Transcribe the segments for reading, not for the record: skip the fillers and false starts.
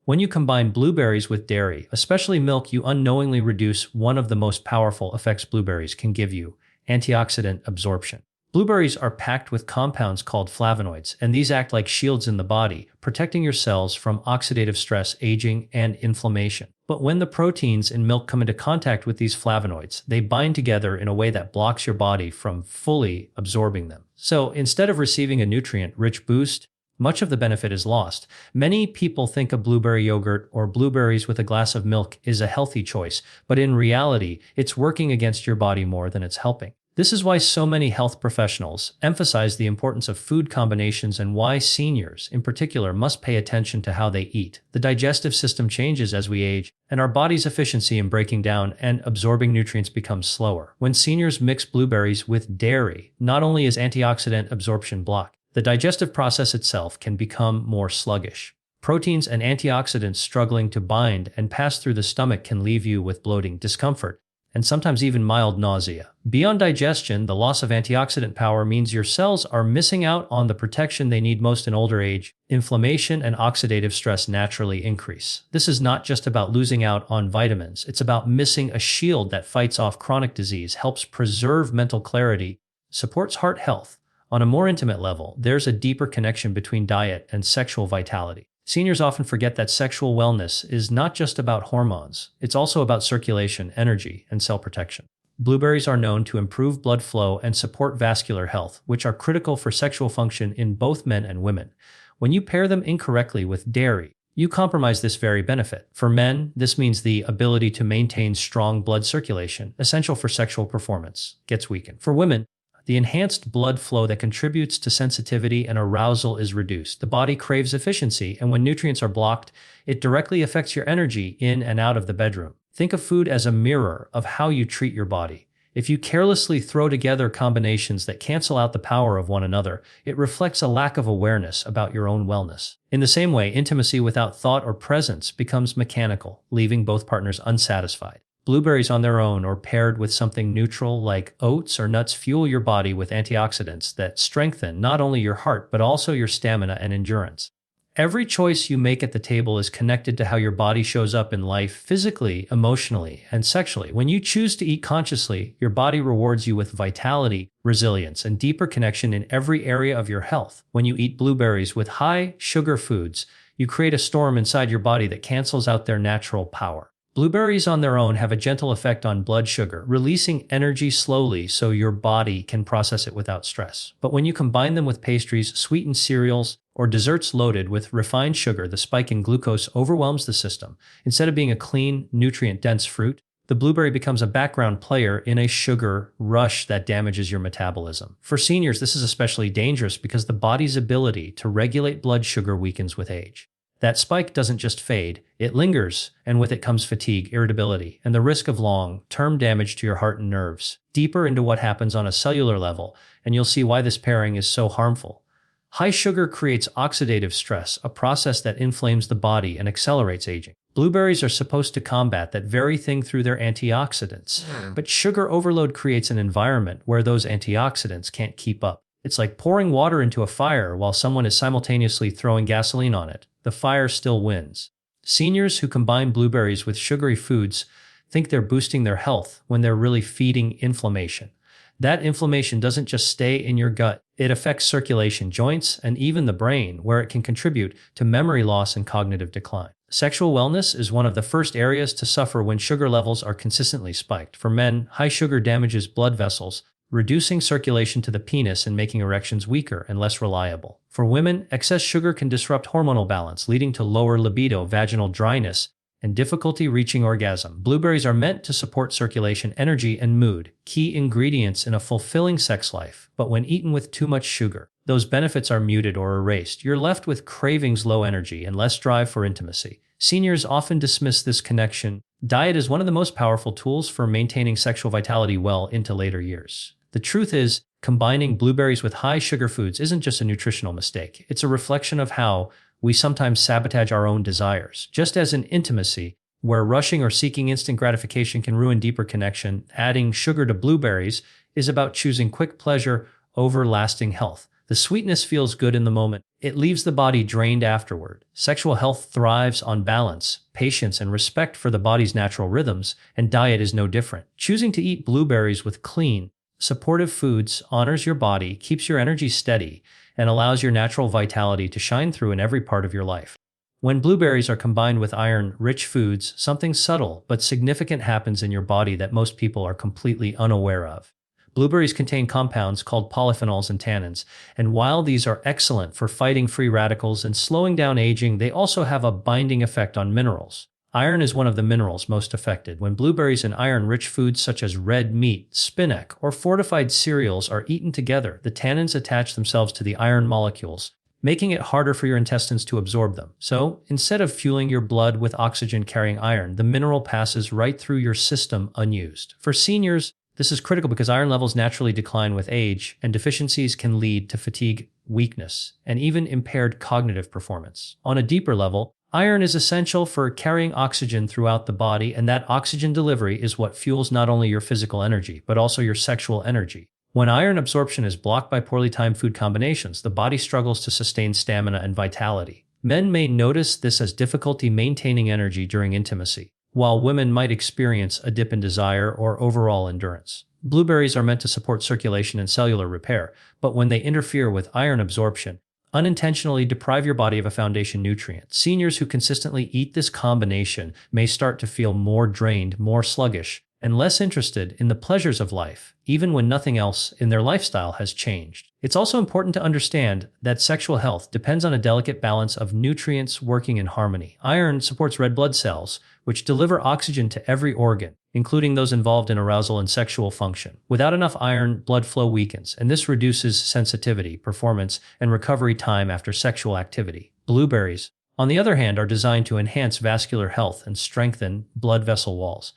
When you combine blueberries with dairy, especially milk, you unknowingly reduce one of the most powerful effects blueberries can give you: antioxidant absorption. Blueberries are packed with compounds called flavonoids, and these act like shields in the body, protecting your cells from oxidative stress, aging, and inflammation. But when the proteins in milk come into contact with these flavonoids, they bind together in a way that blocks your body from fully absorbing them. So instead of receiving a nutrient-rich boost, much of the benefit is lost. Many people think a blueberry yogurt or blueberries with a glass of milk is a healthy choice, but in reality, it's working against your body more than it's helping. This is why so many health professionals emphasize the importance of food combinations and why seniors, in particular, must pay attention to how they eat. The digestive system changes as we age, and our body's efficiency in breaking down and absorbing nutrients becomes slower. When seniors mix blueberries with dairy, not only is antioxidant absorption blocked, the digestive process itself can become more sluggish. Proteins and antioxidants struggling to bind and pass through the stomach can leave you with bloating, discomfort, and sometimes even mild nausea. Beyond digestion, the loss of antioxidant power means your cells are missing out on the protection they need most in older age. Inflammation and oxidative stress naturally increase. This is not just about losing out on vitamins, it's about missing a shield that fights off chronic disease, helps preserve mental clarity, supports heart health. On a more intimate level, there's a deeper connection between diet and sexual vitality. Seniors often forget that sexual wellness is not just about hormones, it's also about circulation, energy, and cell protection. Blueberries are known to improve blood flow and support vascular health, which are critical for sexual function in both men and women. When you pair them incorrectly with dairy, you compromise this very benefit. For men, this means the ability to maintain strong blood circulation, essential for sexual performance, gets weakened. For women, the enhanced blood flow that contributes to sensitivity and arousal is reduced. The body craves efficiency, and when nutrients are blocked, it directly affects your energy in and out of the bedroom. Think of food as a mirror of how you treat your body. If you carelessly throw together combinations that cancel out the power of one another, it reflects a lack of awareness about your own wellness. In the same way, intimacy without thought or presence becomes mechanical, leaving both partners unsatisfied. Blueberries on their own or paired with something neutral like oats or nuts fuel your body with antioxidants that strengthen not only your heart but also your stamina and endurance. Every choice you make at the table is connected to how your body shows up in life physically, emotionally, and sexually. When you choose to eat consciously, your body rewards you with vitality, resilience, and deeper connection in every area of your health. When you eat blueberries with high sugar foods, you create a storm inside your body that cancels out their natural power. Blueberries on their own have a gentle effect on blood sugar, releasing energy slowly so your body can process it without stress. But when you combine them with pastries, sweetened cereals, or desserts loaded with refined sugar, the spike in glucose overwhelms the system. Instead of being a clean, nutrient-dense fruit, the blueberry becomes a background player in a sugar rush that damages your metabolism. For seniors, this is especially dangerous because the body's ability to regulate blood sugar weakens with age. That spike doesn't just fade, it lingers, and with it comes fatigue, irritability, and the risk of long-term damage to your heart and nerves. Deeper into what happens on a cellular level, and you'll see why this pairing is so harmful. High sugar creates oxidative stress, a process that inflames the body and accelerates aging. Blueberries are supposed to combat that very thing through their antioxidants, but sugar overload creates an environment where those antioxidants can't keep up. It's like pouring water into a fire while someone is simultaneously throwing gasoline on it. The fire still wins. Seniors who combine blueberries with sugary foods think they're boosting their health when they're really feeding inflammation. That inflammation doesn't just stay in your gut, it affects circulation, joints, and even the brain, where it can contribute to memory loss and cognitive decline. Sexual wellness is one of the first areas to suffer when sugar levels are consistently spiked. For men, high sugar damages blood vessels, reducing circulation to the penis and making erections weaker and less reliable. For women, excess sugar can disrupt hormonal balance, leading to lower libido, vaginal dryness, and difficulty reaching orgasm. Blueberries are meant to support circulation, energy, and mood, key ingredients in a fulfilling sex life. But when eaten with too much sugar, those benefits are muted or erased. You're left with cravings, low energy, and less drive for intimacy. Seniors often dismiss this connection. Diet is one of the most powerful tools for maintaining sexual vitality well into later years. The truth is, combining blueberries with high sugar foods isn't just a nutritional mistake. It's a reflection of how we sometimes sabotage our own desires. Just as in intimacy, where rushing or seeking instant gratification can ruin deeper connection, adding sugar to blueberries is about choosing quick pleasure over lasting health. The sweetness feels good in the moment. It leaves the body drained afterward. Sexual health thrives on balance, patience, and respect for the body's natural rhythms, and diet is no different. Choosing to eat blueberries with clean, supportive foods honors your body, keeps your energy steady, and allows your natural vitality to shine through in every part of your life. When blueberries are combined with iron-rich foods, something subtle but significant happens in your body that most people are completely unaware of. Blueberries contain compounds called polyphenols and tannins, and while these are excellent for fighting free radicals and slowing down aging, they also have a binding effect on minerals. Iron is one of the minerals most affected. When blueberries and iron-rich foods such as red meat, spinach, or fortified cereals are eaten together, the tannins attach themselves to the iron molecules, making it harder for your intestines to absorb them. So, instead of fueling your blood with oxygen-carrying iron, the mineral passes right through your system unused. For seniors, this is critical because iron levels naturally decline with age, and deficiencies can lead to fatigue, weakness, and even impaired cognitive performance. On a deeper level, iron is essential for carrying oxygen throughout the body, and that oxygen delivery is what fuels not only your physical energy, but also your sexual energy. When iron absorption is blocked by poorly timed food combinations, the body struggles to sustain stamina and vitality. Men may notice this as difficulty maintaining energy during intimacy, while women might experience a dip in desire or overall endurance. Blueberries are meant to support circulation and cellular repair, but when they interfere with iron absorption, unintentionally deprive your body of a foundation nutrient. Seniors who consistently eat this combination may start to feel more drained, more sluggish, and less interested in the pleasures of life, even when nothing else in their lifestyle has changed. It's also important to understand that sexual health depends on a delicate balance of nutrients working in harmony. Iron supports red blood cells, which deliver oxygen to every organ, including those involved in arousal and sexual function. Without enough iron, blood flow weakens, and this reduces sensitivity, performance, and recovery time after sexual activity. Blueberries, on the other hand, are designed to enhance vascular health and strengthen blood vessel walls.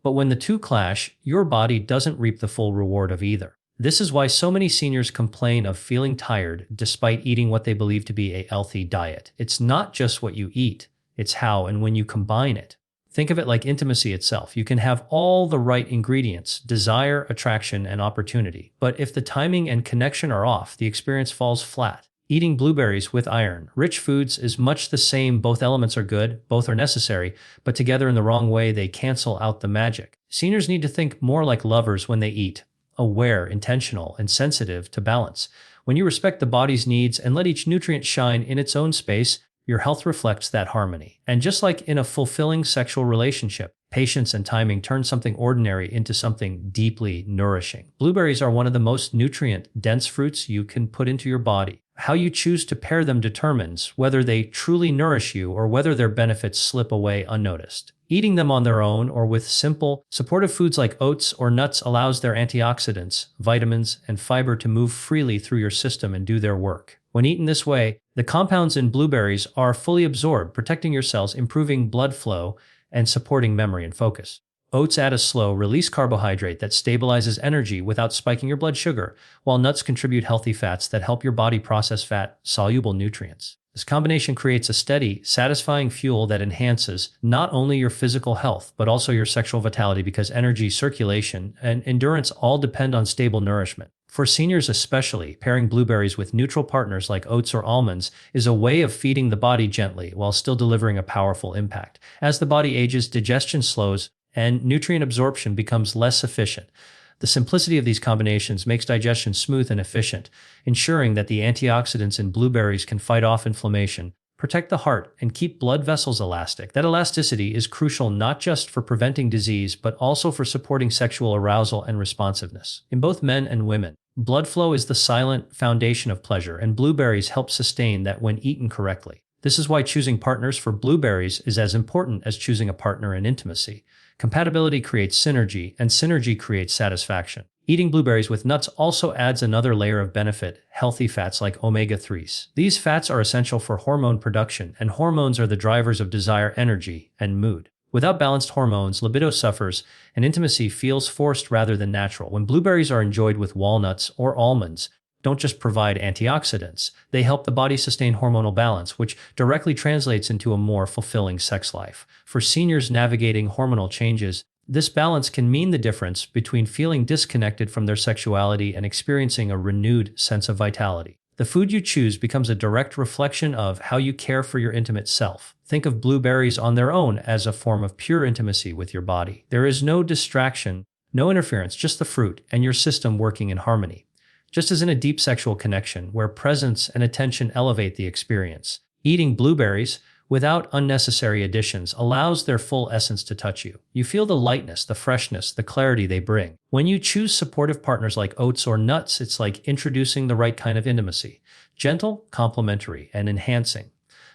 But when the two clash, your body doesn't reap the full reward of either. This is why so many seniors complain of feeling tired despite eating what they believe to be a healthy diet. It's not just what you eat, it's how and when you combine it. Think of it like intimacy itself. You can have all the right ingredients, desire, attraction, and opportunity. But if the timing and connection are off, the experience falls flat. Eating blueberries with iron-rich foods is much the same. Both elements are good, both are necessary, but together in the wrong way, they cancel out the magic. Seniors need to think more like lovers when they eat, aware, intentional, and sensitive to balance. When you respect the body's needs and let each nutrient shine in its own space, your health reflects that harmony. And just like in a fulfilling sexual relationship, patience and timing turn something ordinary into something deeply nourishing. Blueberries are one of the most nutrient-dense fruits you can put into your body. How you choose to pair them determines whether they truly nourish you or whether their benefits slip away unnoticed. Eating them on their own or with simple, supportive foods like oats or nuts allows their antioxidants, vitamins, and fiber to move freely through your system and do their work. When eaten this way, the compounds in blueberries are fully absorbed, protecting your cells, improving blood flow, and supporting memory and focus. Oats add a slow-release carbohydrate that stabilizes energy without spiking your blood sugar, while nuts contribute healthy fats that help your body process fat-soluble nutrients. This combination creates a steady, satisfying fuel that enhances not only your physical health, but also your sexual vitality because energy, circulation, and endurance all depend on stable nourishment. For seniors especially, pairing blueberries with neutral partners like oats or almonds is a way of feeding the body gently while still delivering a powerful impact. As the body ages, digestion slows, and nutrient absorption becomes less efficient. The simplicity of these combinations makes digestion smooth and efficient, ensuring that the antioxidants in blueberries can fight off inflammation, protect the heart, and keep blood vessels elastic. That elasticity is crucial not just for preventing disease, but also for supporting sexual arousal and responsiveness. In both men and women, blood flow is the silent foundation of pleasure, and blueberries help sustain that when eaten correctly. This is why choosing partners for blueberries is as important as choosing a partner in intimacy. Compatibility creates synergy, and synergy creates satisfaction. Eating blueberries with nuts also adds another layer of benefit: healthy fats like omega-3s. These fats are essential for hormone production, and hormones are the drivers of desire, energy, and mood. Without balanced hormones, libido suffers, and intimacy feels forced rather than natural. When blueberries are enjoyed with walnuts or almonds, don't just provide antioxidants, they help the body sustain hormonal balance, which directly translates into a more fulfilling sex life. For seniors navigating hormonal changes, this balance can mean the difference between feeling disconnected from their sexuality and experiencing a renewed sense of vitality. The food you choose becomes a direct reflection of how you care for your intimate self. Think of blueberries on their own as a form of pure intimacy with your body. There is no distraction, no interference, just the fruit and your system working in harmony. Just as in a deep sexual connection, where presence and attention elevate the experience, eating blueberries without unnecessary additions allows their full essence to touch you. You feel the lightness, the freshness, the clarity they bring. When you choose supportive partners like oats or nuts, it's like introducing the right kind of intimacy. Gentle, complementary, and enhancing.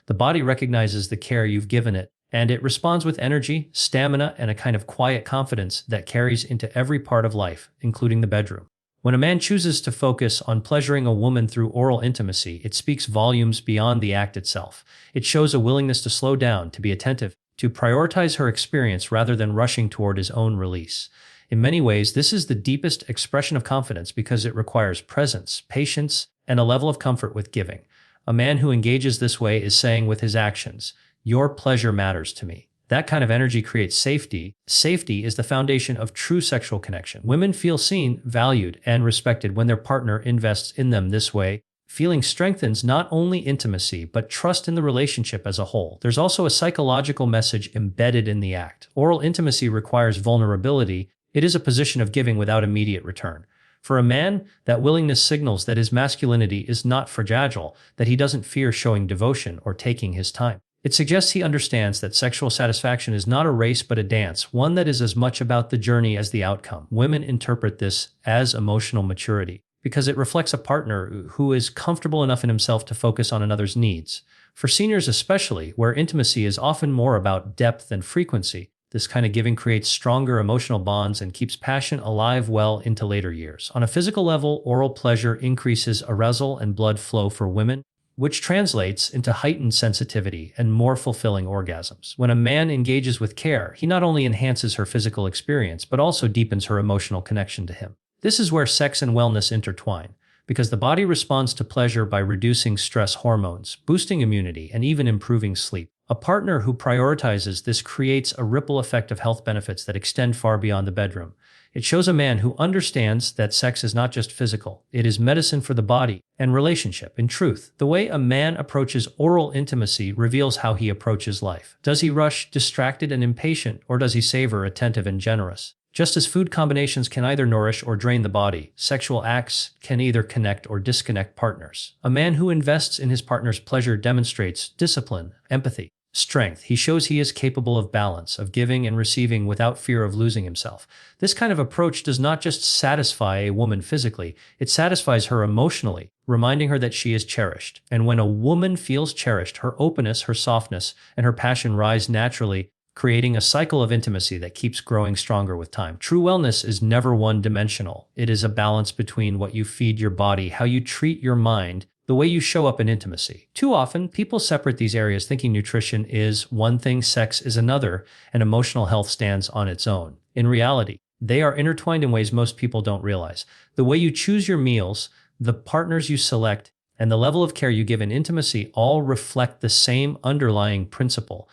The body recognizes the care you've given it, and it responds with energy, stamina, and a kind of quiet confidence that carries into every part of life, including the bedroom. When a man chooses to focus on pleasuring a woman through oral intimacy, it speaks volumes beyond the act itself. It shows a willingness to slow down, to be attentive, to prioritize her experience rather than rushing toward his own release. In many ways, this is the deepest expression of confidence because it requires presence, patience, and a level of comfort with giving. A man who engages this way is saying with his actions, "Your pleasure matters to me." That kind of energy creates safety. Safety is the foundation of true sexual connection. Women feel seen, valued, and respected when their partner invests in them this way. Feeling strengthens not only intimacy, but trust in the relationship as a whole. There's also a psychological message embedded in the act. Oral intimacy requires vulnerability. It is a position of giving without immediate return. For a man, that willingness signals that his masculinity is not fragile, that he doesn't fear showing devotion or taking his time. It suggests he understands that sexual satisfaction is not a race but a dance, one that is as much about the journey as the outcome. Women interpret this as emotional maturity because it reflects a partner who is comfortable enough in himself to focus on another's needs. For seniors especially, where intimacy is often more about depth than frequency, this kind of giving creates stronger emotional bonds and keeps passion alive well into later years. On a physical level, oral pleasure increases arousal and blood flow for women, which translates into heightened sensitivity and more fulfilling orgasms. When a man engages with care, he not only enhances her physical experience, but also deepens her emotional connection to him. This is where sex and wellness intertwine, because the body responds to pleasure by reducing stress hormones, boosting immunity, and even improving sleep. A partner who prioritizes this creates a ripple effect of health benefits that extend far beyond the bedroom. It shows a man who understands that sex is not just physical, it is medicine for the body and relationship. In truth, the way a man approaches oral intimacy reveals how he approaches life. Does he rush, distracted and impatient, or does he savor, attentive and generous? Just as food combinations can either nourish or drain the body, sexual acts can either connect or disconnect partners. A man who invests in his partner's pleasure demonstrates discipline, empathy, strength. He shows he is capable of balance, of giving and receiving without fear of losing himself. This kind of approach does not just satisfy a woman physically, it satisfies her emotionally, reminding her that she is cherished. And when a woman feels cherished, her openness, her softness, and her passion rise naturally, creating a cycle of intimacy that keeps growing stronger with time. True wellness is never one-dimensional. It is a balance between what you feed your body, how you treat your mind, the way you show up in intimacy. Too often, people separate these areas thinking nutrition is one thing, sex is another, and emotional health stands on its own. In reality, they are intertwined in ways most people don't realize. The way you choose your meals, the partners you select, and the level of care you give in intimacy all reflect the same underlying principle: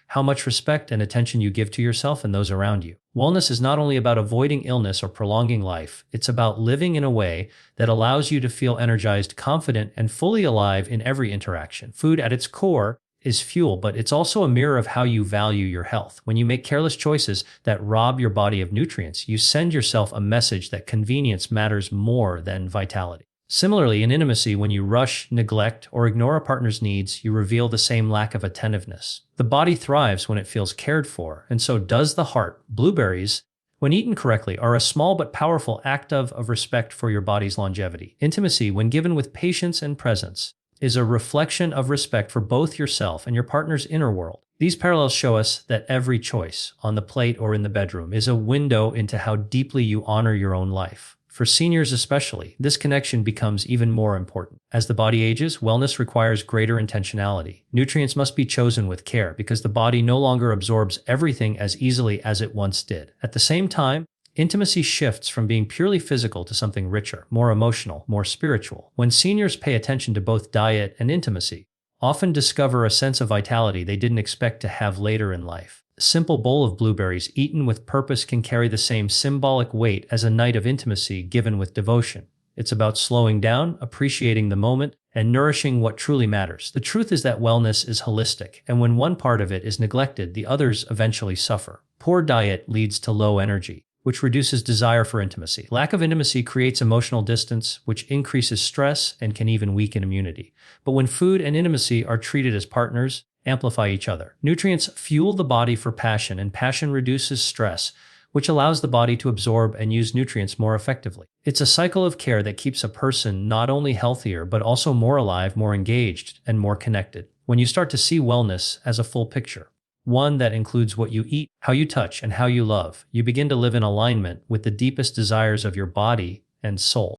how much respect and attention you give to yourself and those around you. Wellness is not only about avoiding illness or prolonging life, it's about living in a way that allows you to feel energized, confident, and fully alive in every interaction. Food at its core is fuel, but it's also a mirror of how you value your health. When you make careless choices that rob your body of nutrients, you send yourself a message that convenience matters more than vitality. Similarly, in intimacy, when you rush, neglect, or ignore a partner's needs, you reveal the same lack of attentiveness. The body thrives when it feels cared for, and so does the heart. Blueberries, when eaten correctly, are a small but powerful act of respect for your body's longevity. Intimacy, when given with patience and presence, is a reflection of respect for both yourself and your partner's inner world. These parallels show us that every choice, on the plate or in the bedroom, is a window into how deeply you honor your own life. For seniors especially, this connection becomes even more important. As the body ages, wellness requires greater intentionality. Nutrients must be chosen with care because the body no longer absorbs everything as easily as it once did. At the same time, intimacy shifts from being purely physical to something richer, more emotional, more spiritual. When seniors pay attention to both diet and intimacy, often discover a sense of vitality they didn't expect to have later in life. A simple bowl of blueberries eaten with purpose can carry the same symbolic weight as a night of intimacy given with devotion. It's about slowing down, appreciating the moment, and nourishing what truly matters. The truth is that wellness is holistic, and when one part of it is neglected, the others eventually suffer. Poor diet leads to low energy, which reduces desire for intimacy. Lack of intimacy creates emotional distance, which increases stress and can even weaken immunity. But when food and intimacy are treated as partners, amplify each other. Nutrients fuel the body for passion, and passion reduces stress, which allows the body to absorb and use nutrients more effectively. It's a cycle of care that keeps a person not only healthier, but also more alive, more engaged, and more connected. When you start to see wellness as a full picture, one that includes what you eat, how you touch, and how you love, you begin to live in alignment with the deepest desires of your body and soul.